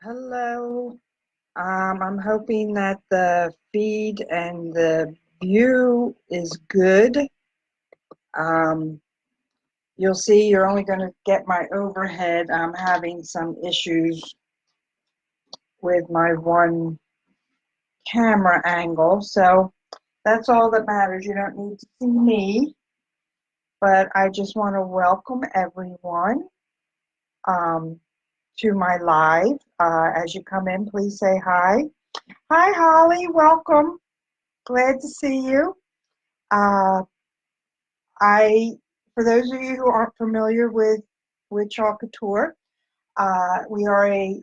Hello. I'm hoping that the feed and the view is good. Um, you'll see you're only going to get my overhead. I'm having some issues with my one camera angle. So that's all that matters. You don't need to see me, but I just want to welcome everyone um, to my live. As you come in, please say hi. Hi, Holly. Welcome. Glad to see you. Uh, for those of you who aren't familiar with Couture, we are a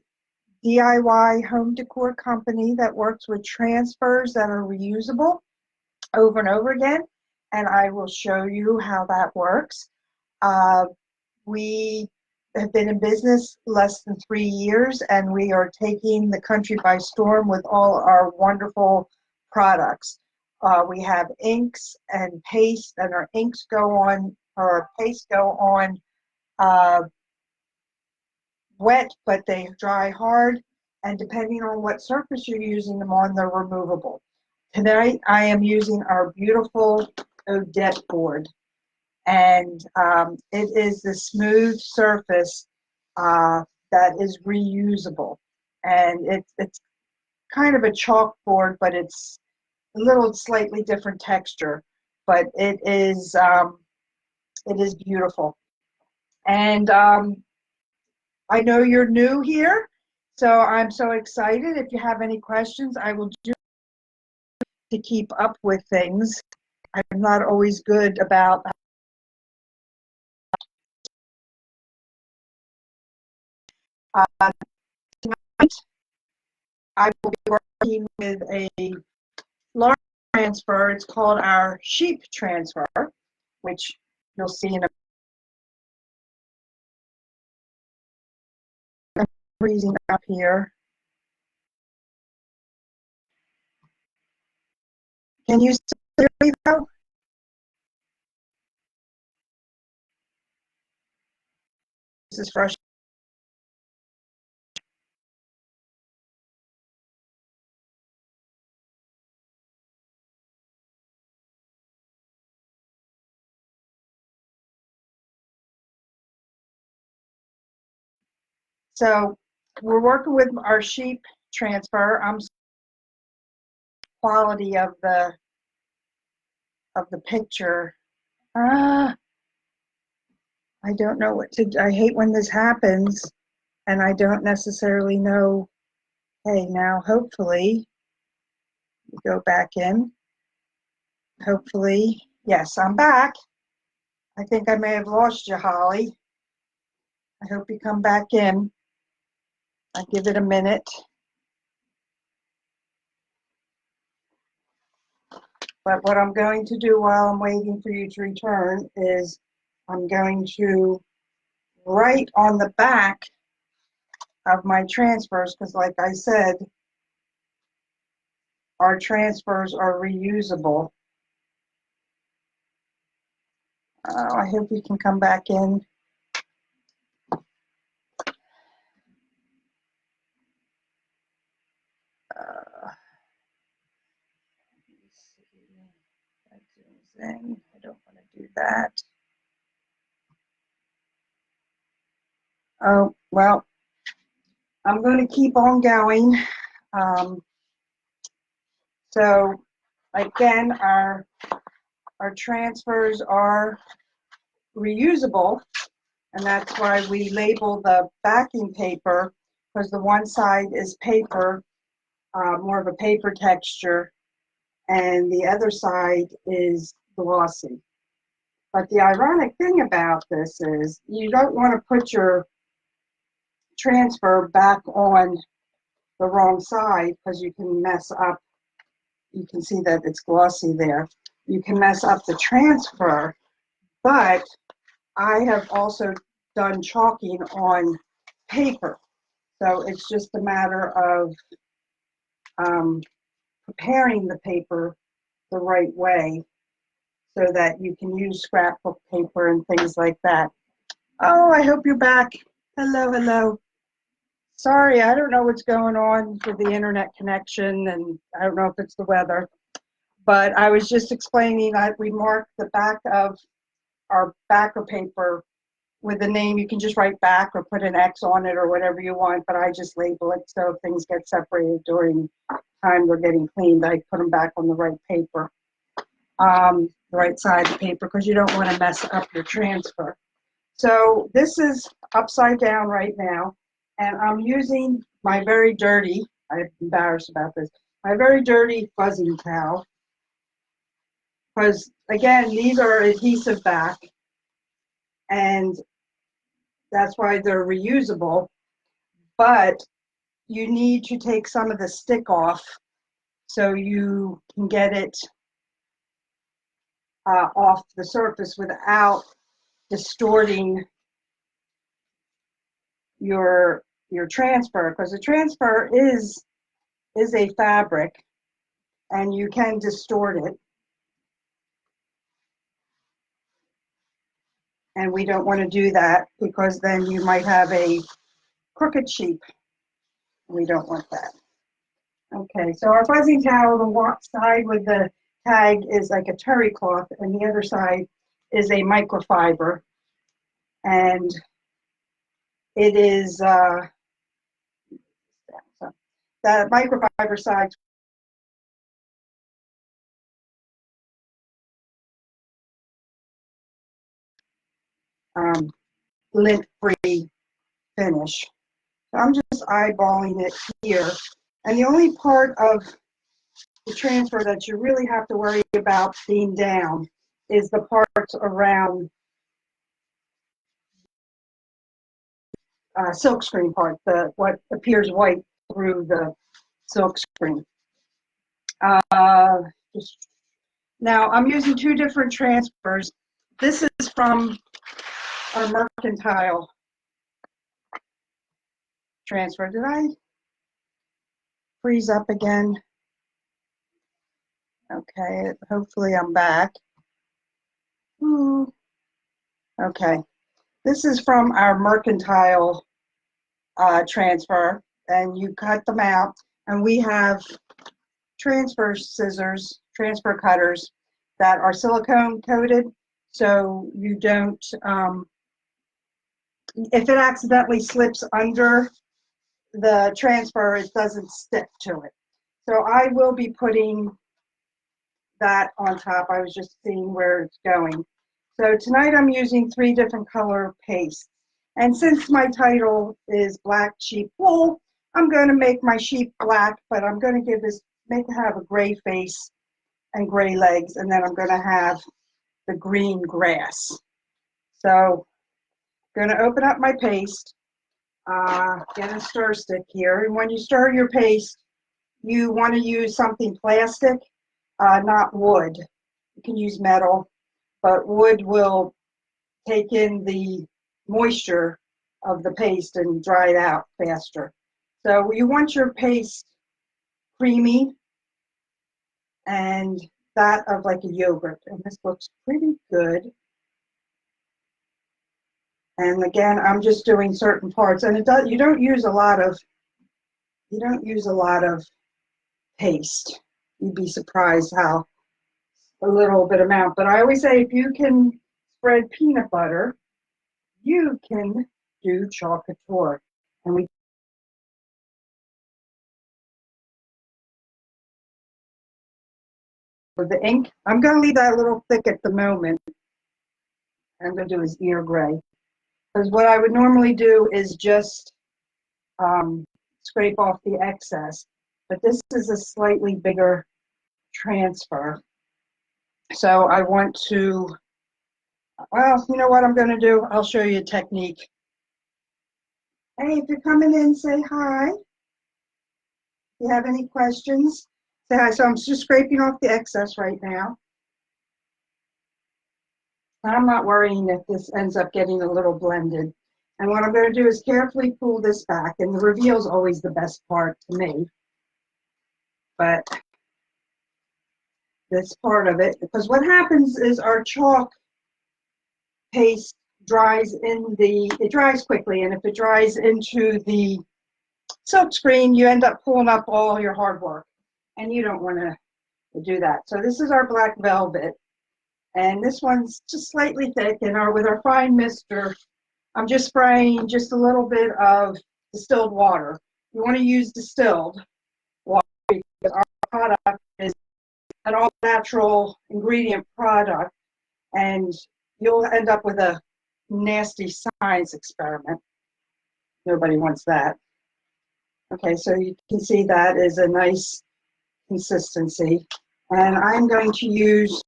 DIY home decor company that works with transfers that are reusable over and over again, and I will show you how that works. Uh, we have been in business less than 3 years, and we are taking the country by storm with all our wonderful products. We have inks and paste, and our inks go on, or our paste go on uh, wet, but they dry hard, and depending on what surface you're using them on, they're removable. Tonight, I am using our beautiful Odette board, and it is the smooth surface that is reusable, and it's kind of a chalkboard, but it's a little slightly different texture, but it is beautiful. And I know you're new here, so I'm so excited. If you have any questions, I will do to keep up with things. I'm not always good about tonight. I will be working with a large transfer. It's called our sheep transfer, which you'll see in a freezing up here. Can you see me though? This is fresh. So we're working with our sheep transfer. I'm quality of the picture. Ah, I don't know what to. I hate when this happens, and I don't necessarily know. Hey, now hopefully go back in. Hopefully, yes, I'm back. I think I may have lost you, Holly. I hope you come back in. I'll give it a minute. But what I'm going to do while I'm waiting for you to return is I'm going to write on the back of my transfers, because like I said, our transfers are reusable. I hope you can come back in. I don't want to do that. Oh, well, I'm going to keep on going. So again, our transfers are reusable, and that's why we label the backing paper, because the one side is paper, more of a paper texture, and the other side is glossy. But the ironic thing about this is you don't want to put your transfer back on the wrong side, because you can mess up. You can see that it's glossy there. You can mess up the transfer, but I have also done chalking on paper. So it's just a matter of preparing the paper the right way so that you can use scrapbook paper and things like that. Oh, I hope you're back. Hello, hello. Sorry, I don't know what's going on with the internet connection, and I don't know if it's the weather, but I was just explaining that we marked the back of our backer paper with the name. You can just write back or put an X on it or whatever you want, but I just label it so if things get separated during time they're getting cleaned, I put them back on the right paper, the right side of the paper, because you don't want to mess up your transfer. So this is upside down right now, and I'm using my very dirty, I'm embarrassed about this, my very dirty fuzzing towel, because again, these are adhesive back, and that's why they're reusable, but you need to take some of the stick off so you can get it off the surface without distorting your transfer, because the transfer is a fabric and you can distort it, and we don't want to do that because then you might have a crooked sheep. We don't want that. Okay, so our fuzzing towel, the side with the tag is like a terry cloth, and the other side is a microfiber, and it is that microfiber side lint-free finish. So I'm just eyeballing it here, and the only part of the transfer that you really have to worry about being down is the parts around silk screen part, what appears white through the silk screen. Now I'm using two different transfers. This is from our Mercantile transfer. Did I freeze up again? Okay, hopefully I'm back. Ooh. Okay, this is from our Mercantile transfer, and you cut them out, and we have transfer scissors, transfer cutters that are silicone coated, so you don't, if it accidentally slips under the transfer, it doesn't stick to it. So I will be putting that on top. I was just seeing where it's going. So tonight I'm using 3 different color pastes. And since my title is Black Sheep Wool, I'm going to make my sheep black, but I'm going to have a gray face and gray legs, and then I'm going to have the green grass. So I'm going to open up my paste, get a stir stick here, and when you stir your paste, you want to use something plastic, not wood. You can use metal, but wood will take in the moisture of the paste and dry it out faster. So you want your paste creamy and that of like a yogurt, and this looks pretty good. And again, I'm just doing certain parts, and you don't use a lot of paste. You'd be surprised how a little bit amount. But I always say if you can spread peanut butter, you can do chocolate couture. And we with the ink, I'm going to leave that a little thick at the moment. I'm going to do his ear gray, because what I would normally do is just scrape off the excess, but this is a slightly bigger transfer. So I want to, well, you know what I'm going to do? I'll show you a technique. Hey, if you're coming in, say hi. If you have any questions, say hi. So I'm just scraping off the excess right now. I'm not worrying if this ends up getting a little blended. And what I'm going to do is carefully pull this back, and the reveal is always the best part to me. But this part of it, because what happens is our chalk paste dries it dries quickly, and if it dries into the silk screen, you end up pulling up all your hard work, and you don't want to do that. So this is our black velvet, and this one's just slightly thick, and with our fine mister, I'm just spraying just a little bit of distilled water. You want to use distilled water because our product is an all natural ingredient product, and you'll end up with a nasty science experiment. Nobody wants that. Okay, so you can see that is a nice consistency. And I'm going to use,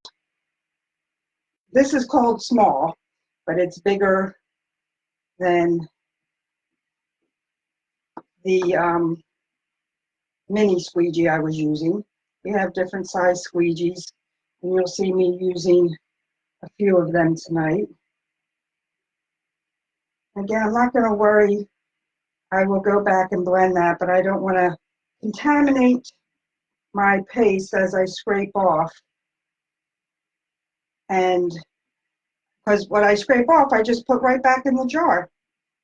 this is called small, but it's bigger than the mini squeegee I was using. We have different size squeegees, and you'll see me using a few of them tonight. Again, I'm not going to worry. I will go back and blend that, but I don't want to contaminate my paste as I scrape off. And because what I scrape off, I just put right back in the jar.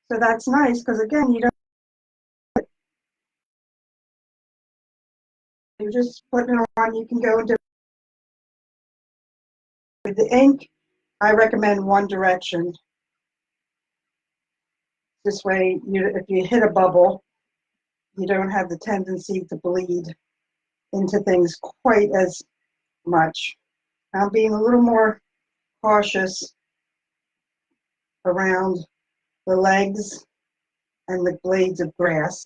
So that's nice, because again, you're just putting it on. You can go into with the ink. I recommend one direction. This way, if you hit a bubble, you don't have the tendency to bleed into things quite as much. I'm being a little more cautious around the legs and the blades of grass.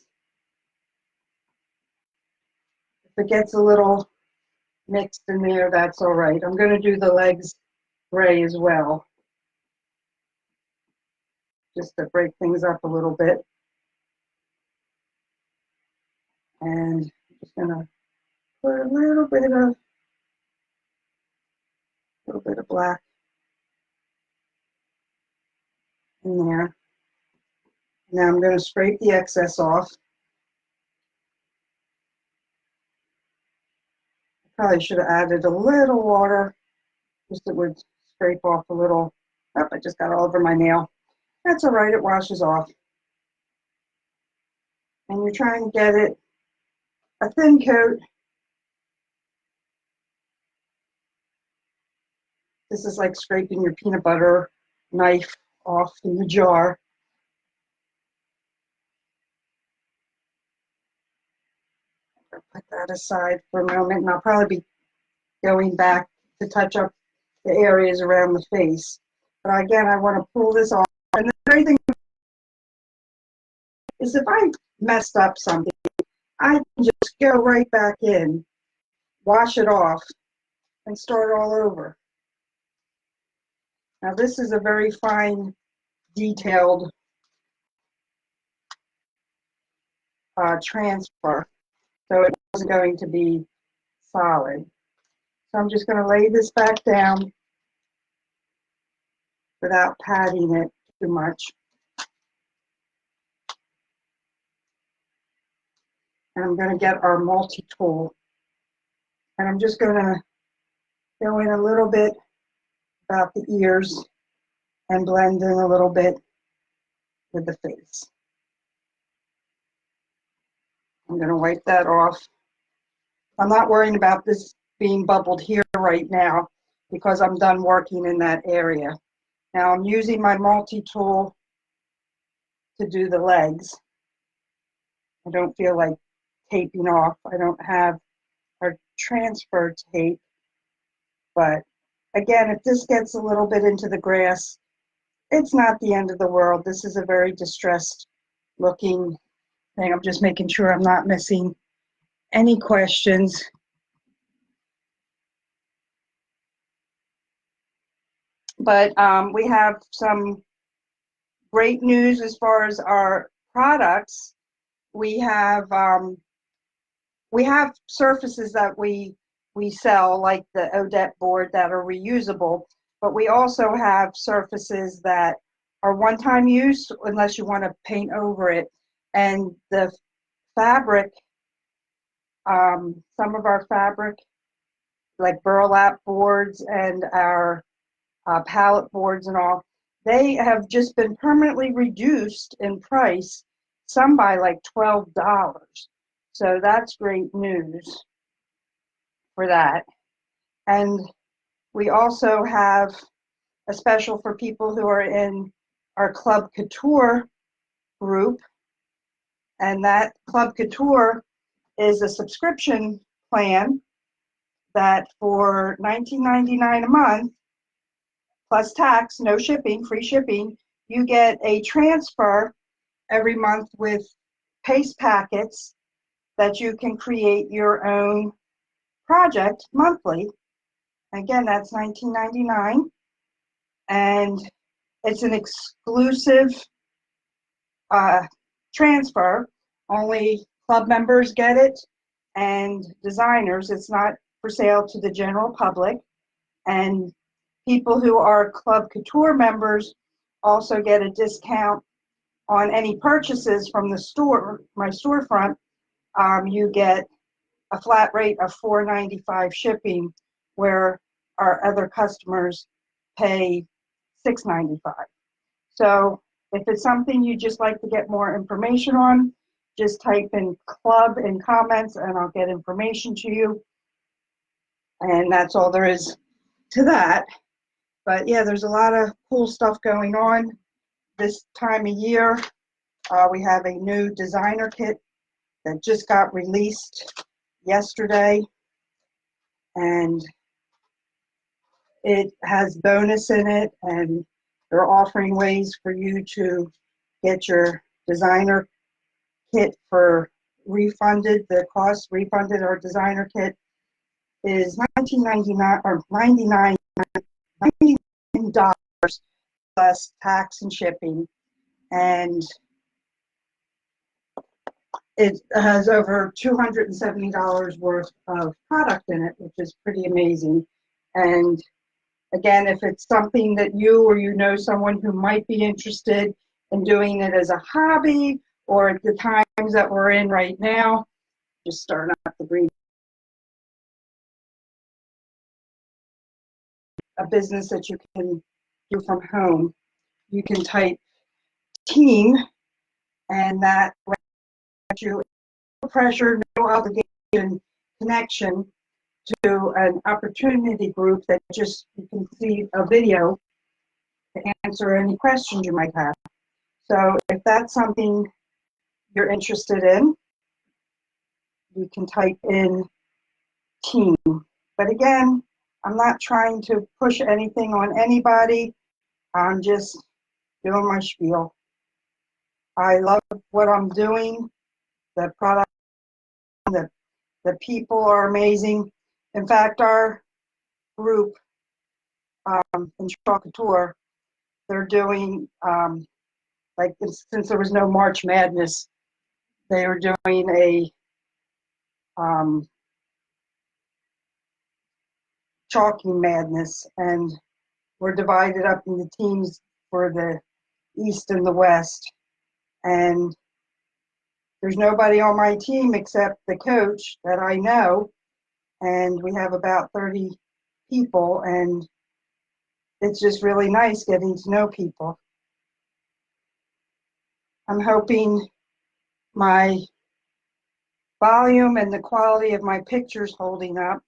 If it gets a little mixed in there, that's all right. I'm going to do the legs gray as well, just to break things up a little bit. And I'm just going to put a little bit of black in there. Now I'm going to scrape the excess off. Probably should have added a little water, just it would scrape off a little. Oh, I just got all over my nail. That's all right, it washes off. And you're trying to get it a thin coat. This is like scraping your peanut butter knife off in the jar. I'll put that aside for a moment, and I'll probably be going back to touch up the areas around the face. But again, I want to pull this off. And the great thing is if I messed up something, I can just go right back in, wash it off, and start all over. Now this is a very fine, detailed transfer, so it wasn't going to be solid. So I'm just going to lay this back down without patting it too much. And I'm going to get our multi-tool. And I'm just going to go in a little bit about the ears and blend in a little bit with the face. I'm going to wipe that off. I'm not worrying about this being bubbled here right now because I'm done working in that area. Now I'm using my multi-tool to do the legs. I don't feel like taping off. I don't have our transfer tape, but again, if this gets a little bit into the grass, it's not the end of the world. This is a very distressed looking thing. I'm just making sure I'm not missing any questions. But we have some great news as far as our products. We have surfaces that we sell, like the Odette board, that are reusable, but we also have surfaces that are one-time use unless you want to paint over it. And the fabric, some of our fabric, like burlap boards and our pallet boards and all, they have just been permanently reduced in price some by like $12. So that's great news for that. And we also have a special for people who are in our Club Couture group. And that Club Couture is a subscription plan that for $19.99 a month, plus tax, no shipping, free shipping, you get a transfer every month with paste packets that you can create your own project monthly. Again, that's $19.99, and it's an exclusive transfer. Only club members get it and designers. It's not for sale to the general public. And people who are Club Couture members also get a discount on any purchases from the store, my storefront. You get a flat rate of $4.95 shipping, where our other customers pay $6.95. So if it's something you just like to get more information on, just type in club in comments and I'll get information to you. And that's all there is to that. But yeah, there's a lot of cool stuff going on this time of year. We have a new designer kit that just got released yesterday, and it has bonus in it, and they're offering ways for you to get your designer kit for refunded. The cost refunded. Our designer kit is $19.99 or $99 plus tax and shipping, and it has over $270 worth of product in it, which is pretty amazing. And again, if it's something that you or you know someone who might be interested in doing it as a hobby, or at the times that we're in right now, just start up the green. A business that you can do from home. You can type team, and that lets you no pressure, no obligation connection to an opportunity group that just you can see a video to answer any questions you might have. So if that's something you're interested in, you can type in team. But again, I'm not trying to push anything on anybody. I'm just doing my spiel. I love what I'm doing. The product, the people are amazing. In fact, our group in Couture, they're doing, like since there was no March Madness, they were doing a chalking madness, and we're divided up into teams for the East and the West. And there's nobody on my team except the coach that I know, and we have about 30 people, and it's just really nice getting to know people. I'm hoping my volume and the quality of my pictures holding up.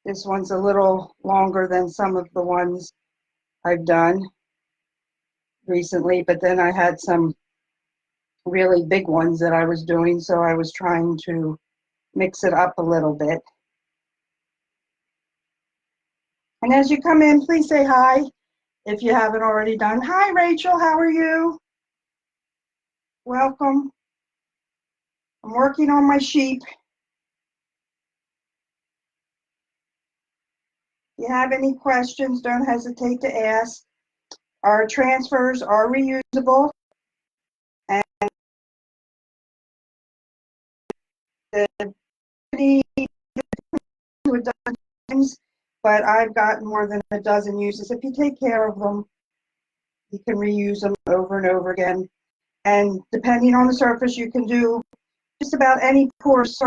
This one's a little longer than some of the ones I've done recently, but then I had some really big ones that I was doing, so I was trying to mix it up a little bit. And as you come in, please say hi if you haven't already done. Hi, Rachel, how are you? Welcome. I'm working on my sheep. If you have any questions, don't hesitate to ask. Our transfers are reusable, and the to a dozen times, but I've gotten more than a dozen uses. If you take care of them, you can reuse them over and over again. And depending on the surface, you can do just about any porous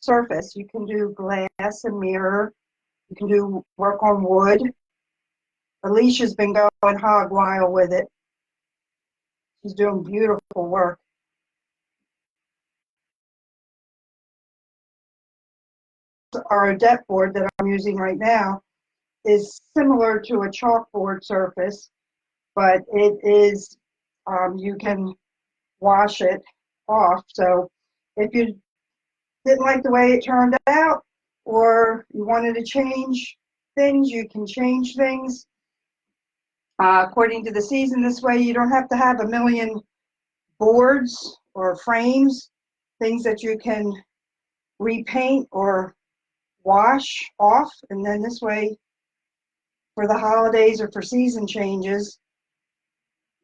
surface. You can do glass and mirror. You can do work on wood. Alicia's been going hog wild with it. She's doing beautiful work. Our Odette board that I'm using right now is similar to a chalkboard surface, but it is, you can wash it off. So if you didn't like the way it turned out, or you wanted to change things, you can change things according to the season. This way you don't have to have a million boards or frames, things that you can repaint or wash off. And then this way, for the holidays or for season changes,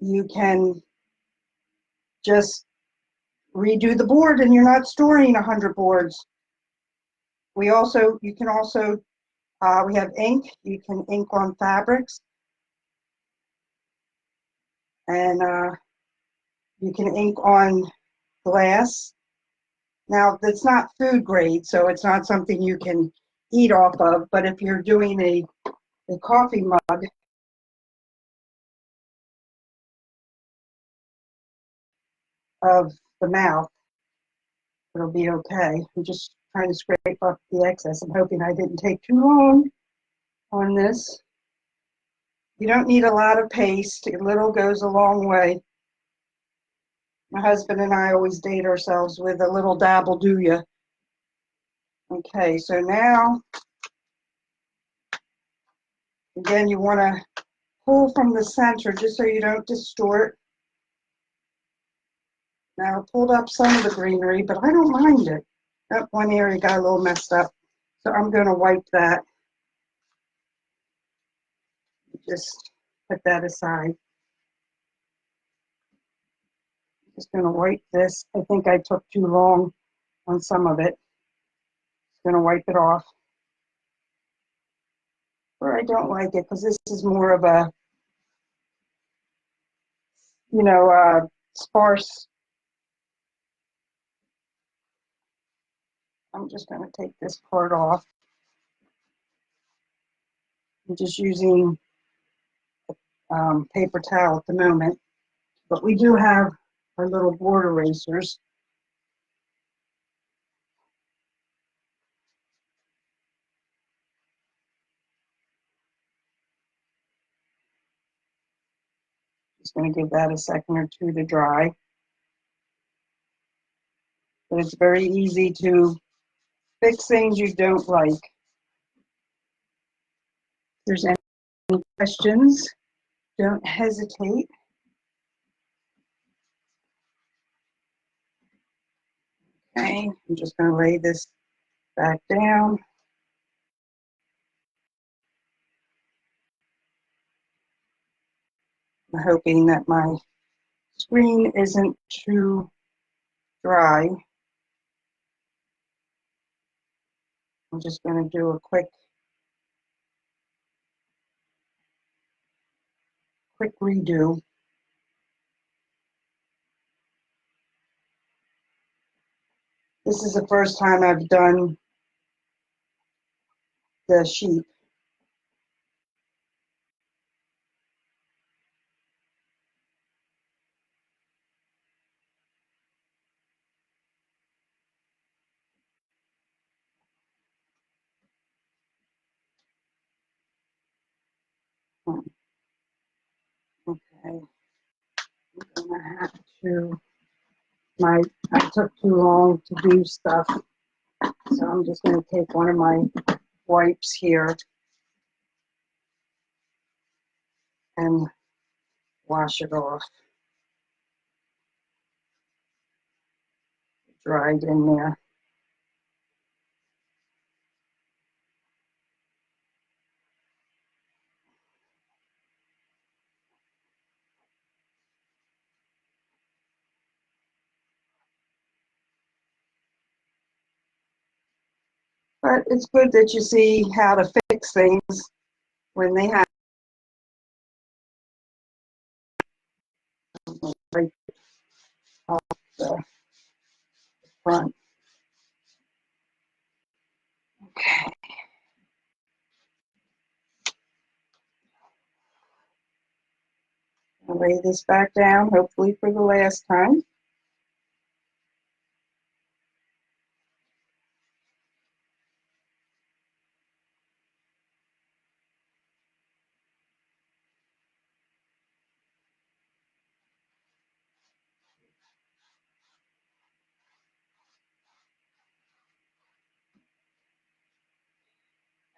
you can just redo the board and you're not storing 100 boards. We can also, we have ink. You can ink on fabrics. And you can ink on glass. Now, that's not food grade, so it's not something you can eat off of, but if you're doing a coffee mug, of the mouth, it'll be okay. I'm just trying to scrape up the excess. I'm hoping I didn't take too long on this. You don't need a lot of paste. A little goes a long way. My husband and I always date ourselves with a little dabble, do ya? Okay, so now, again, you want to pull from the center just so you don't distort. Now, I pulled up some of the greenery, but I don't mind it. That one area got a little messed up, so I'm going to wipe that. Just put that aside. Just going to wipe this. I think I took too long on some of it. Just going to wipe it off. Or I don't like it because this is more of a, sparse. I'm just going to take this part off. I'm just using paper towel at the moment, but we do have our little board erasers. Just going to give that a second or two to dry. But it's very easy to fix things you don't like. If there's any questions, don't hesitate. Okay, I'm just going to lay this back down. I'm hoping that my screen isn't too dry. I'm just going to do a quick redo. This is the first time I've done the sheep. Okay, I'm gonna have to, I took too long to do stuff, so I'm just gonna take one of my wipes here and wash it off. Dried in there. But it's good that you see how to fix things when they happen. Right off the front. Okay. I'll lay this back down, hopefully for the last time.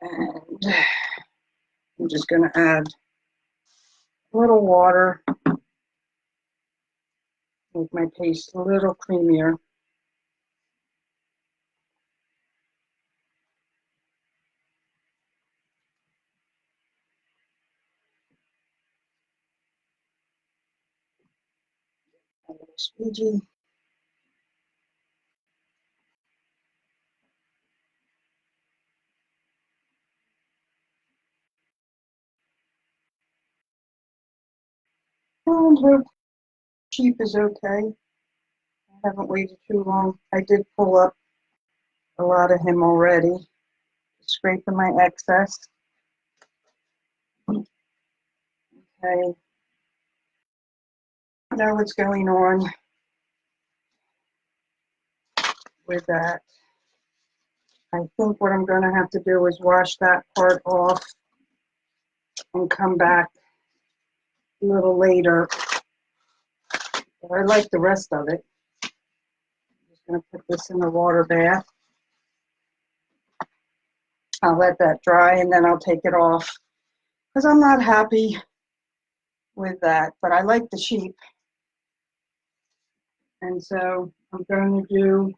And I'm just going to add a little water, make my paste a little creamier. A little squeegee. And hope sheep is okay. I haven't waited too long. I did pull up a lot of him already, scraping my excess. Okay, I know what's going on with that. I think what I'm going to have to do is wash that part off and come back a little later. But I like the rest of it. I'm just going to put this in a water bath. I'll let that dry and then I'll take it off because I'm not happy with that, but I like the sheep. And so I'm going to do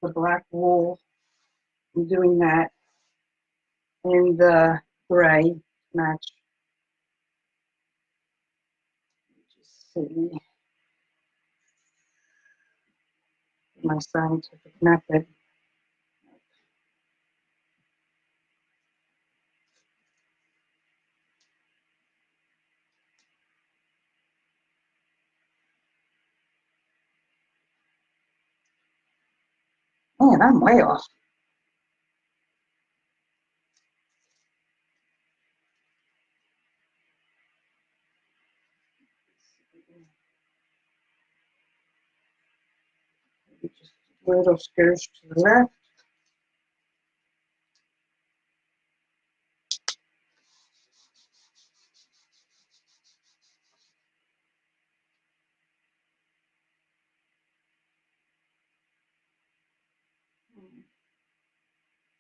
the black wool. I'm doing that in the gray match. Just see my scientific method. Man, I'm way off. Just a little skirts to the left.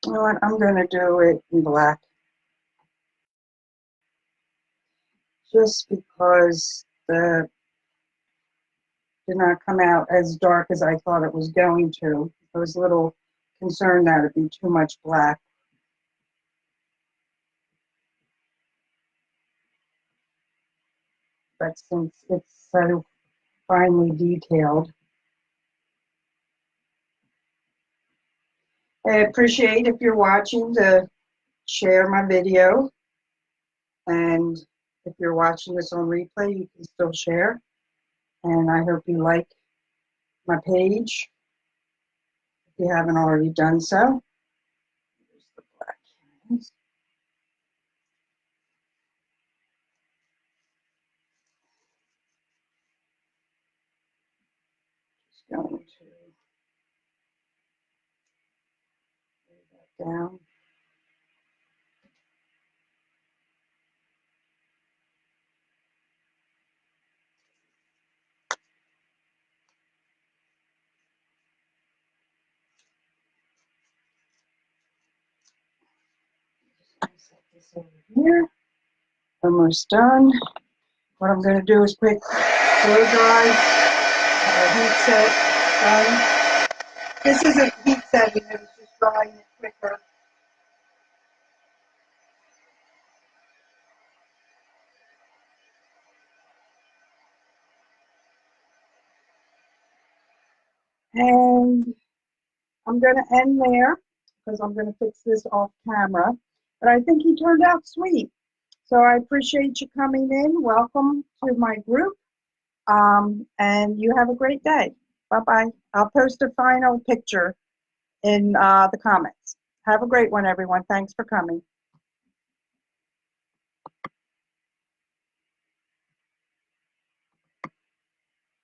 You know what? I'm going to do it in black. Just because the did not come out as dark as I thought it was going to. I was a little concerned that it'd be too much black. But since it's so finely detailed, I appreciate if you're watching to share my video. And if you're watching this on replay, you can still share. And I hope you like my page if you haven't already done so. Here's the black hands. Just going to lay that down. Set this over here. Almost done. What I'm going to do is quick blow dry heat set done. This isn't heat setting, it was just drying it quicker. And I'm going to end there because I'm going to fix this off camera. But I think he turned out sweet. So I appreciate you coming in. Welcome to my group. And you have a great day. Bye-bye. I'll post a final picture in the comments. Have a great one, everyone. Thanks for coming.